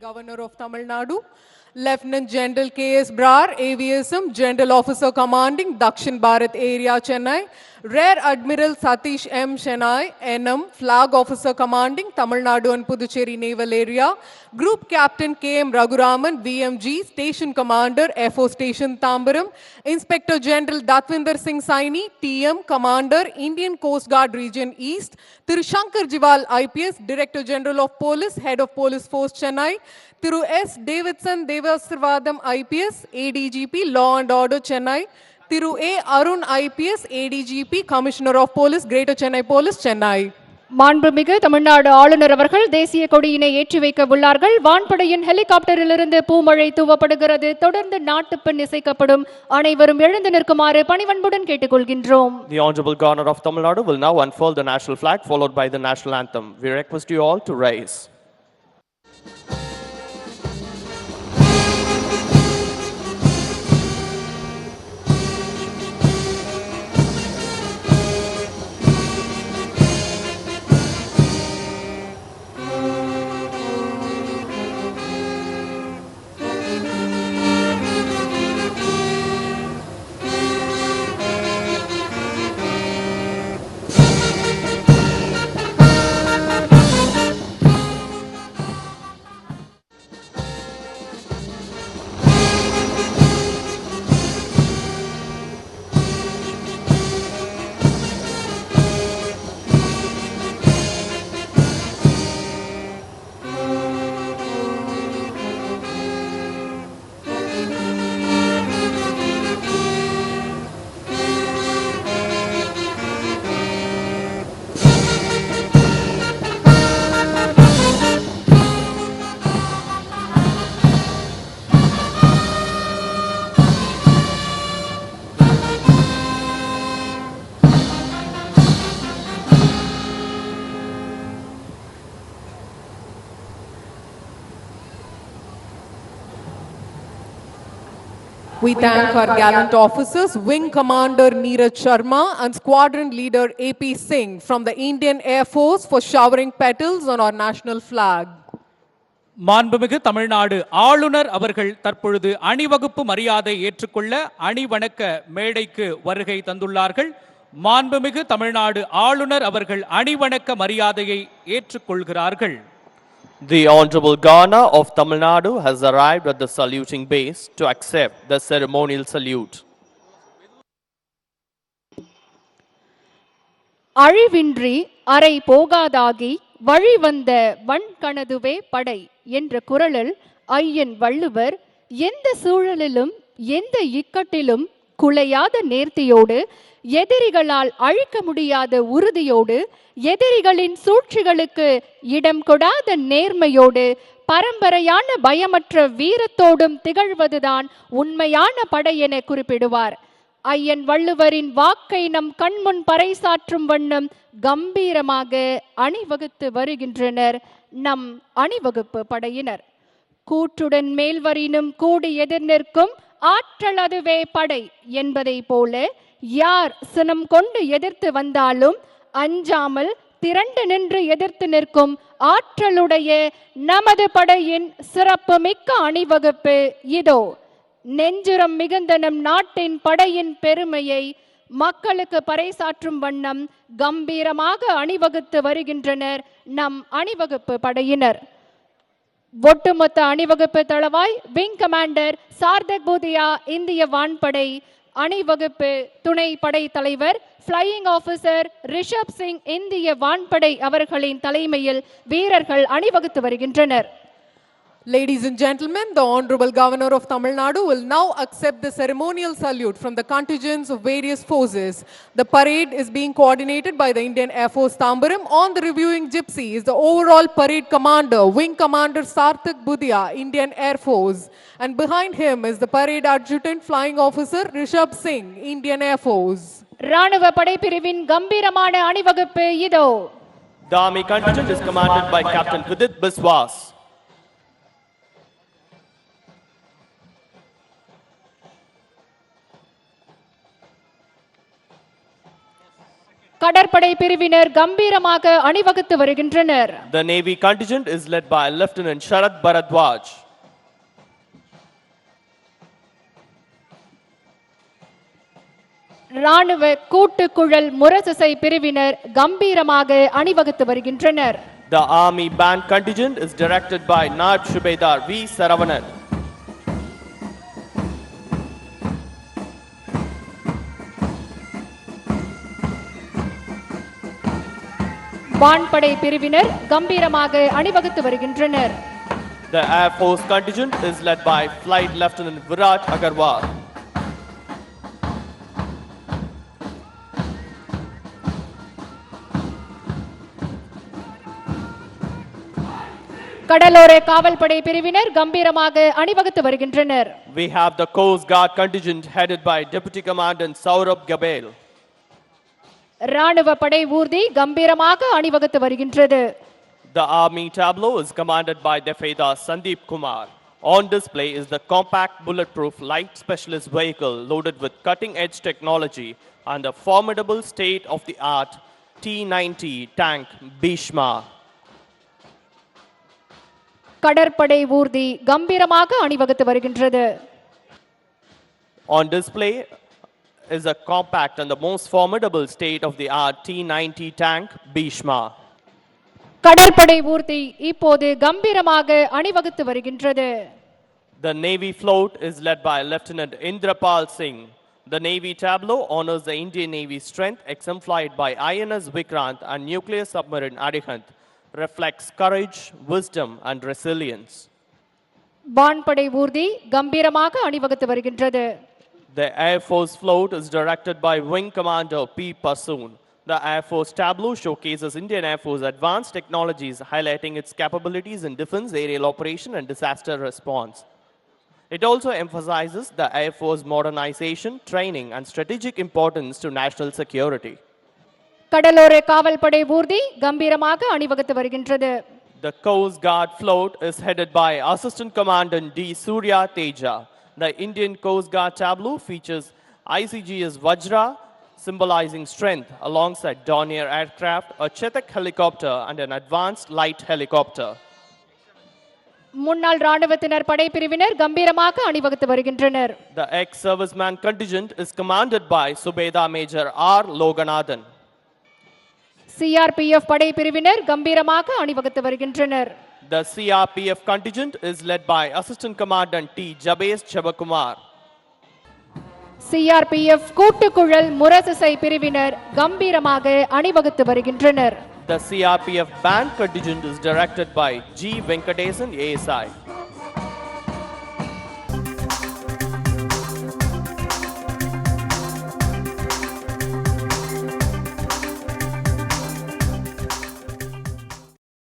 Governor of Tamil Nadu, Lieutenant General K.S. Brar, AVSM, General Officer Commanding, Dakshin Bharat Area, Chennai, Rear Admiral Satish M. Chennai, NM, Flag Officer Commanding, Tamil Nadu and Puducherry Naval Area, Group Captain K.M. Raghuraman, VMG, Station Commander, FO Station Tambaram, Inspector General Datvinder Singh Saini, TM, Commander, Indian Coast Guard Region East, Thiru Shankar Jiwal, IPS, Director General of Police, Head of Police Force Chennai, Thiru S. Davidson Devasarvadam, IPS, ADGP, Law and Order Chennai, Thiru A. Arun, IPS, ADGP, Commissioner of Police, Greater Chennai Police, Chennai. மாண்புமிகு தமிழ்நாடு ஆளுநர் அவர்கள் தேசிய கொடியினை ஏற்றி வைக்க உள்ளார்கள். வான்படையின் ஹெலிகாப்டரிலிருந்து பூமழை தூவப்படுகிறது. தொடர்ந்து நாட்டுப்பெண் இசைக்கப்படும். அனைவரும் எழுந்து நிற்குமாறு பணிவன்புடன் கேட்டுக்கொள்கின்றோம். The Honorable Governor of Tamil Nadu will now unfurl the national flag followed by the national anthem. We request you all to rise. We thank our gallant officers, Wing Commander Neeraj Sharma and Squadron Leader A.P. Singh from the Indian Air Force for showering petals on our national flag. மாண்புமிகு தமிழ்நாடு ஆளுநர் அவர்கள் தற்பொழுது அணிவகுப்பு மரியாதை ஏற்றுக்கொள்ள அணிவணக்க மேடைக்கு வருகை தந்துள்ளார்கள். மாண்புமிகு தமிழ்நாடு ஆளுநர் அவர்கள் அணிவணக்க மரியாதையை ஏற்றுக்கொள்கிறார்கள். The Honorable Governor of Tamil Nadu has arrived at the saluting base to accept the ceremonial salute. அழிவின்றி அறை போகாதாகி வழிவந்த வன்கணதுவே படை என்ற குரலில் ஐயன் வள்ளுவர் எந்த சூழலிலும் எந்த இக்கட்டிலும் குலையாத நேர்த்தியோடு எதிரிகளால் அழிக்க முடியாத உறுதியோடு எதிரிகளின் சூழ்ச்சிகளுக்கு இடம் கொடாத நேர்மையோடு பரம்பரையான பயமற்ற வீரத்தோடும் திகழ்வதுதான் உண்மையான படை என குறிப்பிடுவார். ஐயன் வள்ளுவரின் வாக்கை நம் கண்முன் பறைசாற்றும் வண்ணம் கம்பீரமாக அணிவகுத்து வருகின்றனர் நம் அணிவகுப்பு படையினர். கூற்றுடன் மேல்வரினும் கூடி எதிர் நிற்கும் ஆற்றல் அதுவே படை என்பதை போல யார் சினம் கொண்டு எதிர்த்து வந்தாலும் அஞ்சாமல் திரண்டு நின்று எதிர்த்து நிற்கும் ஆற்றலுடைய நமது படையின் சிறப்பு மிக்க அணிவகுப்பு இதோ. நெஞ்சுரம் மிகுந்த நம் நாட்டின் படையின் பெருமையை மக்களுக்கு பறைசாற்றும் வண்ணம் கம்பீரமாக அணிவகுத்து வருகின்றனர் நம் அணிவகுப்பு படையினர். ஒட்டுமொத்த அணிவகுப்பு தளவாய் விங் கமாண்டர் சார்தக் பூதியா, இந்திய வான்படை அணிவகுப்பு துணை படை தலைவர் ஃப்ளையிங் ஆஃபீஸர் ரிஷப் சிங், இந்திய வான்படை அவர்களின் தலைமையில் வீரர்கள் அணிவகுத்து வருகின்றனர். Ladies and gentlemen, the Honorable Governor of Tamil Nadu will now accept the ceremonial salute from the contingents of various forces. The parade is being coordinated by the Indian Air Force Tambaram. On the reviewing gypsy is the overall parade commander, Wing Commander Sarthak Budia, Indian Air Force. And behind him is the parade adjutant, Flying Officer Rishabh Singh, Indian Air Force. ராணுவ படைப்பிரிவின் கம்பீரமான அணிவகுப்பு இதோ. The Army contingent is commanded by Captain Vidit Biswas. கடற்படை பிரிவினர் கம்பீரமாக அணிவகுத்து வருகின்றனர். The Navy contingent is led by Lieutenant Sharad Bharadwaj. ராணுவ கூட்டுக்குழல் முரசிசை பிரிவினர் கம்பீரமாக அணிவகுத்து வருகின்றனர். The Army Band contingent is directed by Naib Shubedar V. Saravanan. வான்படை பிரிவினர் கம்பீரமாக அணிவகுத்து வருகின்றனர். The Air Force contingent is led by Flight Lieutenant Virat Agarwal. கடலோர காவல்படை பிரிவினர் கம்பீரமாக அணிவகுத்து வருகின்றனர். We have the Coast Guard contingent headed by Deputy Commandant Saurabh Gabel. ராணுவ படை ஊர்தி கம்பீரமாக அணிவகுத்து வருகின்றது. The Army tableau is commanded by Defeda Sandeep Kumar. On display is the compact bulletproof light specialist vehicle loaded with cutting-edge technology and the formidable state-of-the-art T-90 tank Bhishma. கடற்படை ஊர்தி கம்பீரமாக அணிவகுத்து வருகின்றது. On display is a compact and the most formidable state-of-the-art T-90 tank Bhishma. கடற்படை ஊர்தி இப்போது கம்பீரமாக அணிவகுத்து வருகின்றது. The Navy float is led by Lieutenant Indrapal Singh. The Navy tableau honors the Indian Navy strength exemplified by INS Vikrant and nuclear submarine Arihant, reflects courage, wisdom and resilience. வான்படை ஊர்தி கம்பீரமாக அணிவகுத்து வருகின்றது. The Air Force float is directed by Wing Commander P. Pasoon. The Air Force tableau showcases Indian Air Force advanced technologies, highlighting its capabilities in defense, aerial operation and disaster response. It also emphasizes the Air Force modernization, training and strategic importance to national security. கடலோர காவல்படை ஊர்தி கம்பீரமாக அணிவகுத்து வருகின்றது. The Coast Guard float is headed by Assistant Commandant D. Surya Teja. The Indian Coast Guard tableau features ICGS Vajra, symbolizing strength, alongside Dornier aircraft, a Chetak helicopter and an advanced light helicopter. முன்னாள் ராணுவத்தினர் படைப்பிரிவினர் கம்பீரமாக அணிவகுத்து வருகின்றனர். The ex-serviceman contingent is commanded by Subedar Major R. Loganathan. CRPF படைப்பிரிவினர் கம்பீரமாக அணிவகுத்து வருகின்றனர். The CRPF contingent is led by Assistant Commandant T. Jabez Chabakumar. CRPF கூட்டுக்குழல் முரசிசை பிரிவினர் கம்பீரமாக அணிவகுத்து வருகின்றனர். The CRPF band contingent is directed by G. Venkatesan ASI.